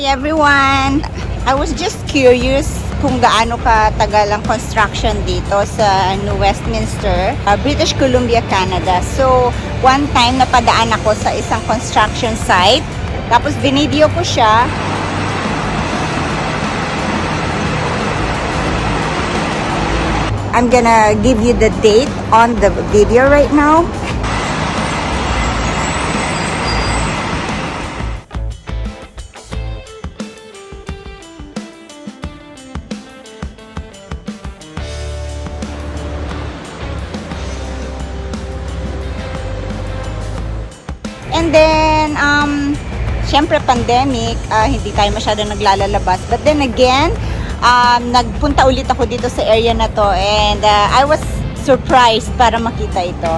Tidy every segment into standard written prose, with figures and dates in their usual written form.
Hi everyone! I was just curious kung gaano katagal ang construction dito sa New Westminster, British Columbia, Canada. So, one time napadaan ako sa isang construction site. Tapos binideo ko siya. I'm gonna give you the date on the video right now. And then, syempre pandemic, hindi tayo masyado naglalabas. But then again, nagpunta ulit ako dito sa area na to and I was surprised para makita ito.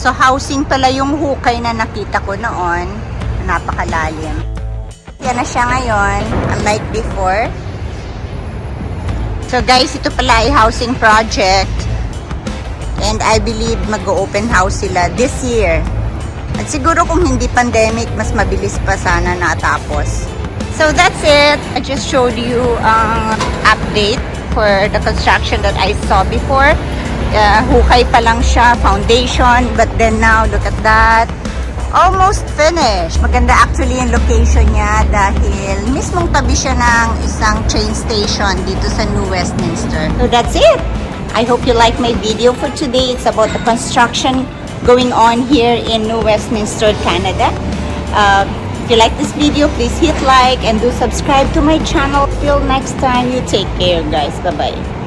So, housing pala yung hukay na nakita ko noon. Napakalalim. Yan na siya ngayon, unlike before. So, guys, ito pala ay housing project. And I believe mag-open house sila this year. At siguro kung hindi pandemic, mas mabilis pa sana natapos. So, that's it. I just showed you ang update for the construction that I saw before. Hukay pa lang siya, foundation, but then now, look at that. Almost finished. Maganda actually yung location niya dahil mismong tabi siya ng isang train station dito sa New Westminster. So that's it. I hope you like my video for today. It's about the construction going on here in New Westminster, Canada. If you like this video, please hit like and do subscribe to my channel. Till next time, you take care, guys. Bye-bye.